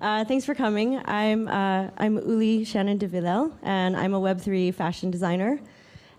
Thanks for coming. I'm Ooli Shannon de Villele, and I'm a Web3 fashion designer.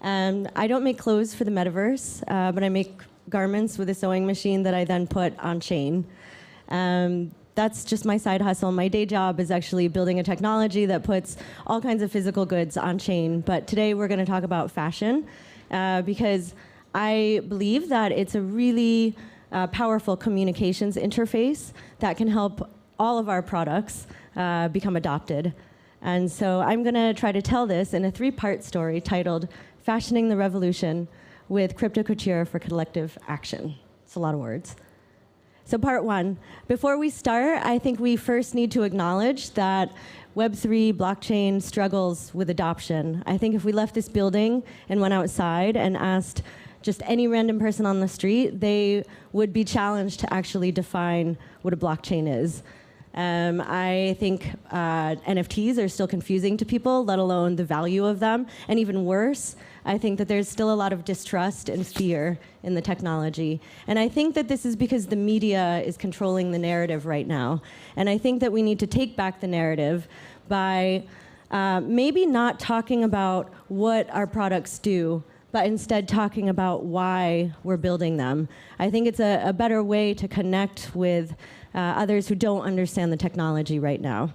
And I don't make clothes for the metaverse, but I make garments with a sewing machine that I then put on chain. That's just my side hustle. My day job is actually building a technology that puts all kinds of physical goods on chain. But today we're going to talk about fashion because I believe that it's a really powerful communications interface that can help all of our products become adopted. And so I'm going to try to tell this in a 3-part story titled Fashioning the Revolution with Crypto Couture for Collective Action. It's a lot of words. So part 1, before we start, I think we first need to acknowledge that Web3 blockchain struggles with adoption. I think if we left this building and went outside and asked just any random person on the street, they would be challenged to actually define what a blockchain is. I think NFTs are still confusing to people, let alone the value of them. And even worse, I think that there's still a lot of distrust and fear in the technology. And I think that this is because the media is controlling the narrative right now. And I think that we need to take back the narrative by maybe not talking about what our products do, but instead talking about why we're building them. I think it's a better way to connect with others who don't understand the technology right now.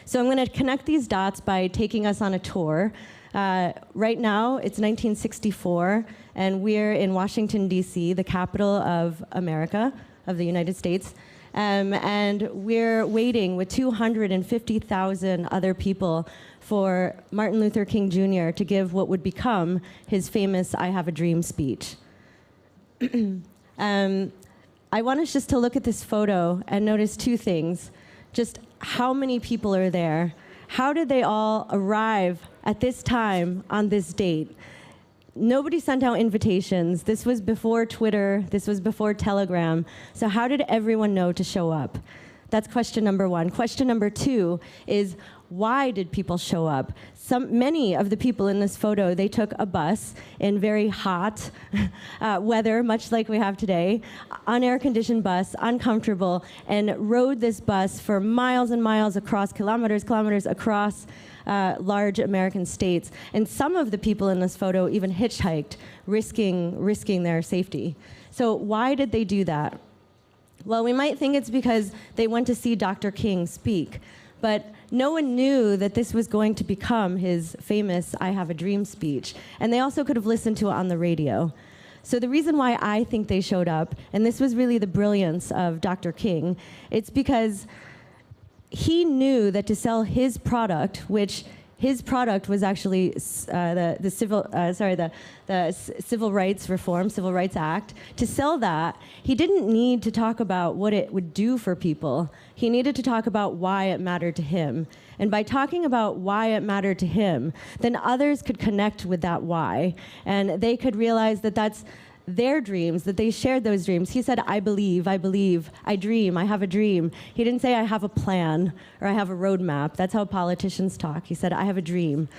So I'm going to connect these dots by taking us on a tour. Right now, it's 1964, and we're in Washington, D.C., the capital of America, of the United States. And we're waiting with 250,000 other people for Martin Luther King Jr. to give what would become his famous I Have a Dream speech. I want us just to look at this photo and notice 2 things. Just how many people are there? How did they all arrive at this time on this date? Nobody sent out invitations. This was before Twitter. This was before Telegram. So how did everyone know to show up? That's question number 1. Question number 2 is, why did people show up? Many of the people in this photo, they took a bus in very hot weather, much like we have today, unair-conditioned bus, uncomfortable, and rode this bus for miles and miles across, kilometers across large American states. And some of the people in this photo even hitchhiked, risking their safety. So why did they do that? Well, we might think it's because they went to see Dr. King speak, but no one knew that this was going to become his famous I Have a Dream speech. And they also could have listened to it on the radio. So the reason why I think they showed up, and this was really the brilliance of Dr. King, it's because he knew that to sell his product, which his product was actually the Civil Rights Reform, Civil Rights Act. To sell that, he didn't need to talk about what it would do for people. He needed to talk about why it mattered to him. And by talking about why it mattered to him, then others could connect with that why. And they could realize that that's their dreams, that they shared those dreams. He said, I believe, I dream, I have a dream. He didn't say I have a plan or I have a roadmap. That's how politicians talk. He said, I have a dream.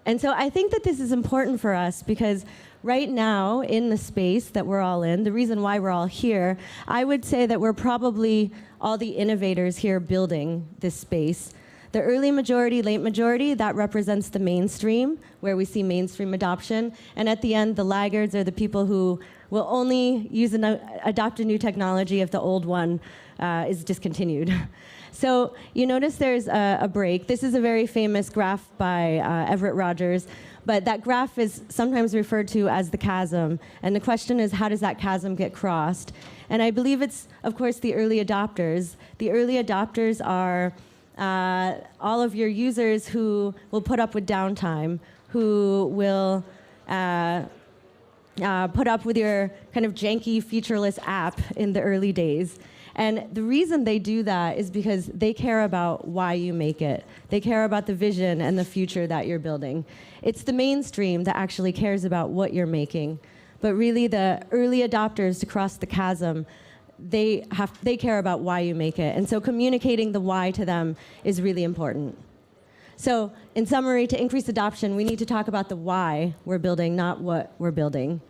And so I think that this is important for us because right now in the space that we're all in, the reason why we're all here, I would say that we're probably all the innovators here building this space. The early majority, late majority, that represents the mainstream, where we see mainstream adoption. And at the end, the laggards are the people who will only adopt a new technology if the old one is discontinued. So you notice there's a break. This is a very famous graph by Everett Rogers. But that graph is sometimes referred to as the chasm. And the question is, how does that chasm get crossed? And I believe it's, of course, the early adopters. The early adopters are all of your users who will put up with downtime, who will put up with your kind of janky, featureless app in the early days. And the reason they do that is because they care about why you make it. They care about the vision and the future that you're building. It's the mainstream that actually cares about what you're making. But really, the early adopters to cross the chasm, they care about why you make it. And so communicating the why to them is really important. So in summary, to increase adoption, we need to talk about the why we're building, not what we're building.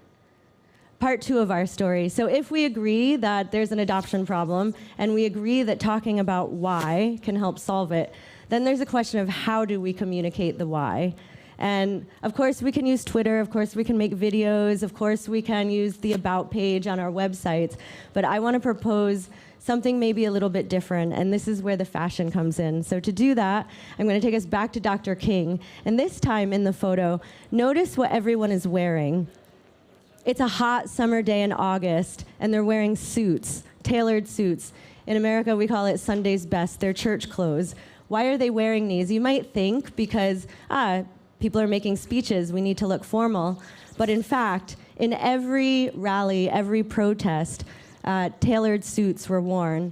part two of our story. So if we agree that there's an adoption problem, and we agree that talking about why can help solve it, then there's a question of how do we communicate the why? And of course, we can use Twitter. Of course, we can make videos. Of course, we can use the About page on our websites. But I want to propose something maybe a little bit different, and this is where the fashion comes in. So to do that, I'm going to take us back to Dr. King. And this time in the photo, notice what everyone is wearing. It's a hot summer day in August, and they're wearing suits, tailored suits. In America, we call it Sunday's best. They're church clothes. Why are they wearing these? You might think because, people are making speeches, we need to look formal. But in fact, in every rally, every protest, tailored suits were worn.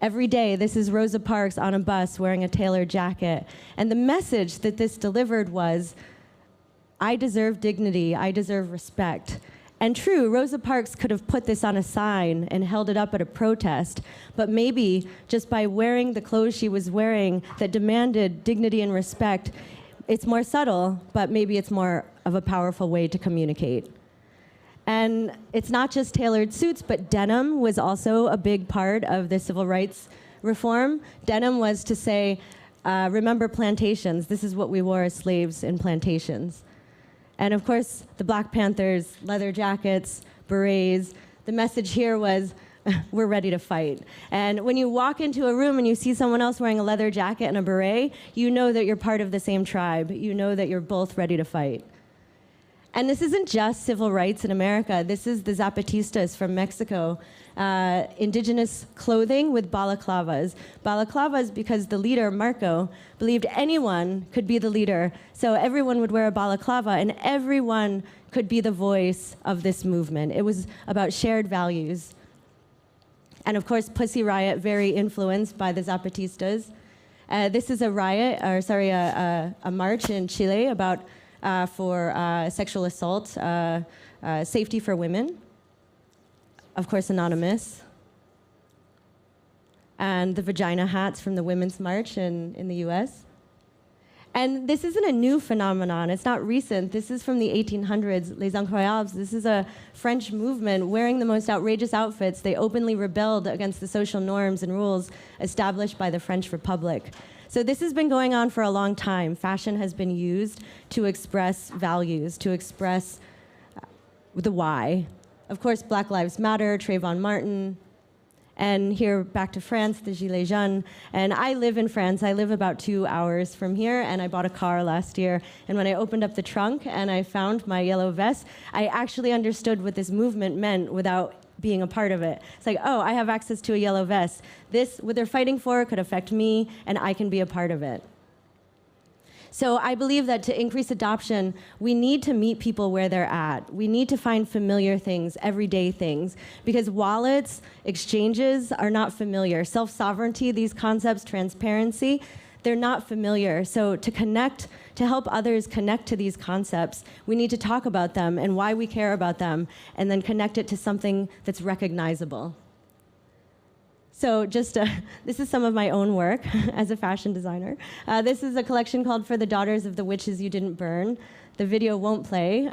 Every day, this is Rosa Parks on a bus wearing a tailored jacket. And the message that this delivered was, I deserve dignity, I deserve respect. And true, Rosa Parks could have put this on a sign and held it up at a protest, but maybe just by wearing the clothes she was wearing that demanded dignity and respect, it's more subtle, but maybe it's more of a powerful way to communicate. And it's not just tailored suits, but denim was also a big part of the civil rights reform. Denim was to say, remember plantations. This is what we wore as slaves in plantations. And of course, the Black Panthers, leather jackets, berets. The message here was, we're ready to fight. And when you walk into a room and you see someone else wearing a leather jacket and a beret, you know that you're part of the same tribe. You know that you're both ready to fight. And this isn't just civil rights in America. This is the Zapatistas from Mexico. Indigenous clothing with balaclavas. Balaclavas because the leader, Marco, believed anyone could be the leader. So everyone would wear a balaclava, and everyone could be the voice of this movement. It was about shared values. And of course, Pussy Riot, very influenced by the Zapatistas. This is a march in Chile about for sexual assault, safety for women. Of course, anonymous. And the vagina hats from the Women's March in the US. And this isn't a new phenomenon. It's not recent. This is from the 1800s, Les Incroyables. This is a French movement wearing the most outrageous outfits. They openly rebelled against the social norms and rules established by the French Republic. So this has been going on for a long time. Fashion has been used to express values, to express the why. Of course, Black Lives Matter, Trayvon Martin, and here back to France, the Gilets jaunes. And I live in France. I live about 2 hours from here, and I bought a car last year. And when I opened up the trunk and I found my yellow vest, I actually understood what this movement meant without being a part of it. It's like, oh, I have access to a yellow vest. This, what they're fighting for, could affect me, and I can be a part of it. So I believe that to increase adoption, we need to meet people where they're at. We need to find familiar things, everyday things, because wallets, exchanges are not familiar. Self-sovereignty, these concepts, transparency, they're not familiar. So to connect, to help others connect to these concepts, we need to talk about them and why we care about them, and then connect it to something that's recognizable. So just, this is some of my own work as a fashion designer. This is a collection called For the Daughters of the Witches You Didn't Burn. The video won't play,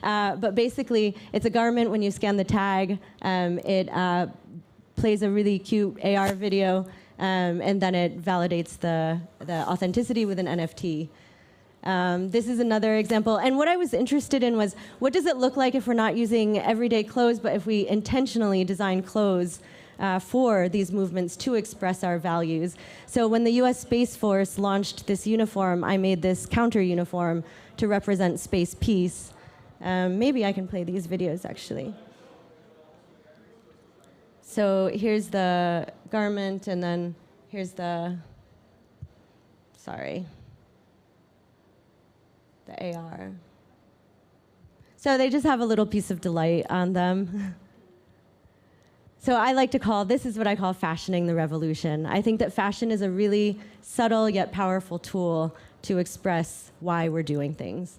but basically it's a garment. When you scan the tag, it plays a really cute AR video, and then it validates the authenticity with an NFT. This is another example. And what I was interested in was, what does it look like if we're not using everyday clothes, but if we intentionally design clothes for these movements to express our values? So when the US Space Force launched this uniform, I made this counter uniform to represent space peace. Maybe I can play these videos, actually. So here's the garment, and then here's the AR. So they just have a little piece of delight on them. So I like to call, this is what I call fashioning the revolution. I think that fashion is a really subtle yet powerful tool to express why we're doing things.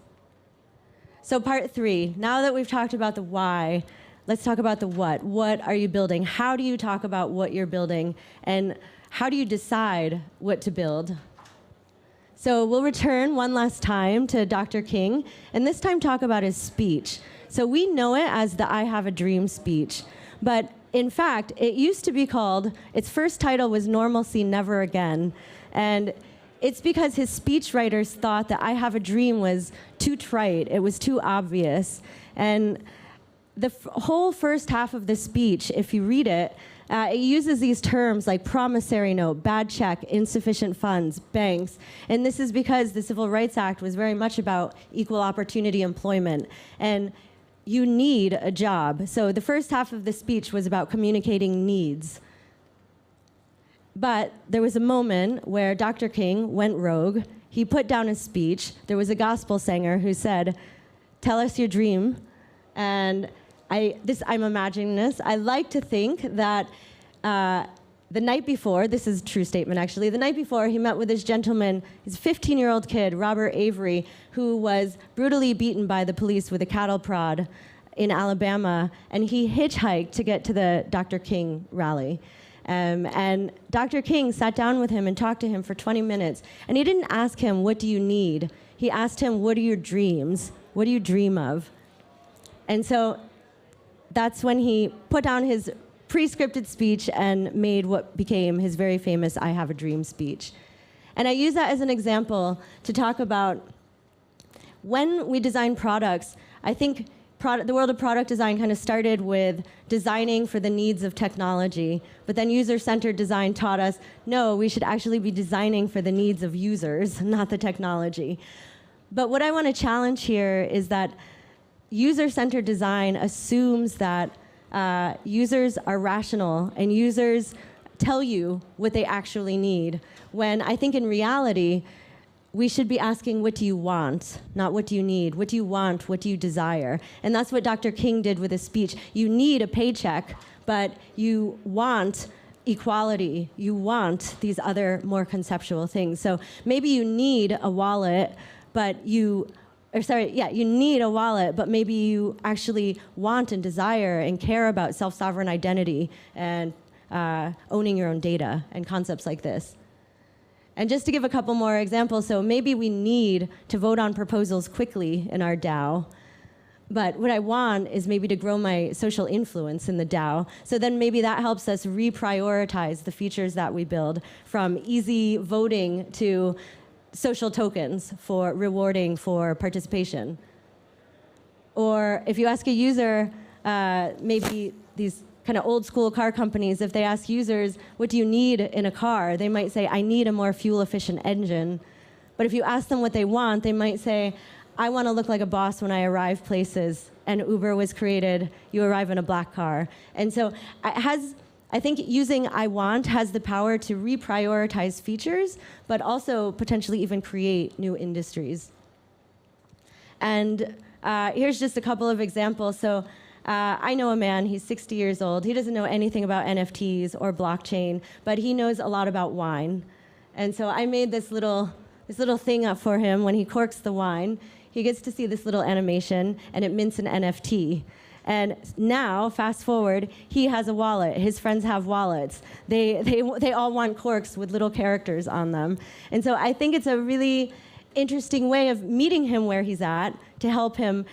So part 3, now that we've talked about the why, let's talk about the what. What are you building? How do you talk about what you're building? And how do you decide what to build? So we'll return one last time to Dr. King, and this time talk about his speech. So we know it as the I Have a Dream speech. But in fact, it used to be called, its first title was Normalcy Never Again. And it's because his speechwriters thought that I Have a Dream was too trite, it was too obvious. And the whole first half of the speech, if you read it, it uses these terms like promissory note, bad check, insufficient funds, banks. And this is because the Civil Rights Act was very much about equal opportunity employment. And you need a job. So the first half of the speech was about communicating needs. But there was a moment where Dr. King went rogue. He put down his speech. There was a gospel singer who said, "Tell us your dream." And I'm imagining this. I like to think that the night before, this is a true statement actually, the night before he met with this gentleman, his 15-year-old kid, Robert Avery, who was brutally beaten by the police with a cattle prod in Alabama, and he hitchhiked to get to the Dr. King rally. And Dr. King sat down with him and talked to him for 20 minutes, and he didn't ask him, "What do you need?" He asked him, "What are your dreams? What do you dream of?" And so that's when he put down his pre-scripted speech and made what became his very famous I Have a Dream speech. And I use that as an example to talk about when we design products. I think the world of product design kind of started with designing for the needs of technology, but then user-centered design taught us, no, we should actually be designing for the needs of users, not the technology. But what I want to challenge here is that user-centered design assumes that users are rational and users tell you what they actually need, when I think in reality, we should be asking, what do you want? Not what do you need? What do you want? What do you desire? And that's what Dr. King did with his speech. You need a paycheck, but you want equality. You want these other more conceptual things. So maybe you need a wallet, but you need a wallet, but maybe you actually want and desire and care about self-sovereign identity and owning your own data and concepts like this. And just to give a couple more examples, so maybe we need to vote on proposals quickly in our DAO, but what I want is maybe to grow my social influence in the DAO. So then maybe that helps us reprioritize the features that we build, from easy voting to social tokens for rewarding for participation. Or if you ask a user, maybe these kind of old school car companies, if they ask users, what do you need in a car? They might say, I need a more fuel efficient engine. But if you ask them what they want, they might say, I want to look like a boss when I arrive places, and Uber was created, you arrive in a black car. And so I think using I want has the power to reprioritize features, but also potentially even create new industries. And here's just a couple of examples. So I know a man, he's 60 years old. He doesn't know anything about NFTs or blockchain, but he knows a lot about wine. And so I made this little thing up for him. When he corks the wine, he gets to see this little animation, and it mints an NFT. And now, fast forward, he has a wallet. His friends have wallets. They all want corks with little characters on them. And so I think it's a really interesting way of meeting him where he's at to help him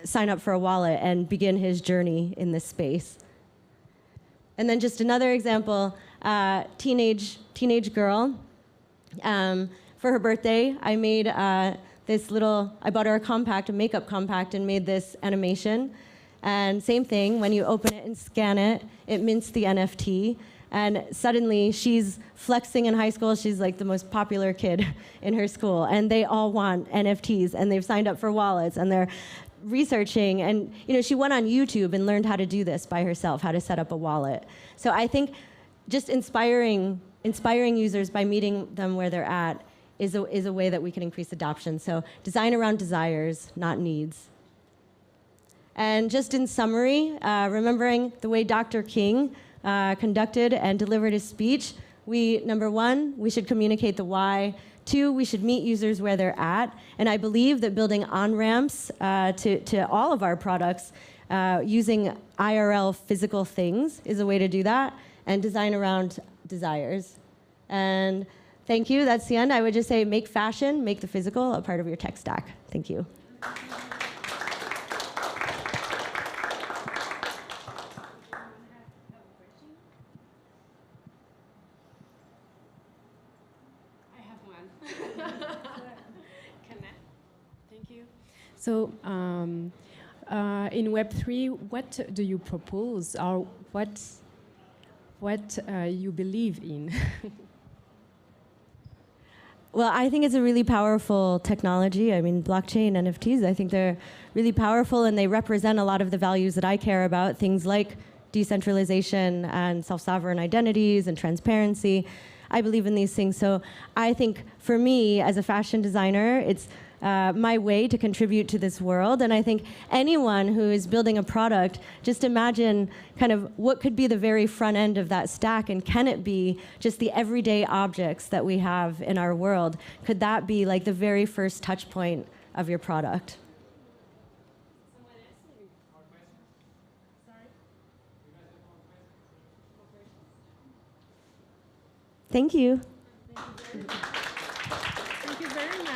sign up for a wallet and begin his journey in this space. And then just another example, teenage girl. For her birthday, I made I bought her a makeup compact, and made this animation. And same thing, when you open it and scan it, it mints the NFT. And suddenly, she's flexing in high school. She's like the most popular kid in her school. And they all want NFTs, and they've signed up for wallets, and they're researching. And she went on YouTube and learned how to do this by herself, how to set up a wallet. So I think just inspiring users by meeting them where they're at is a way that we can increase adoption. So design around desires, not needs. And just in summary, remembering the way Dr. King conducted and delivered his speech, number one, we should communicate the why. Two, we should meet users where they're at. And I believe that building on-ramps to all of our products using IRL physical things is a way to do that, and design around desires. And thank you, that's the end. I would just say make fashion, make the physical a part of your tech stack. Thank you. Connect. Thank you. So, in Web3, what do you propose, or what you believe in? Well, I think it's a really powerful technology. I mean, blockchain, NFTs, I think they're really powerful and they represent a lot of the values that I care about, things like decentralization and self-sovereign identities and transparency. I believe in these things. So I think for me, as a fashion designer, it's my way to contribute to this world. And I think anyone who is building a product, just imagine kind of what could be the very front end of that stack, and can it be just the everyday objects that we have in our world? Could that be like the very first touch point of your product? Thank you.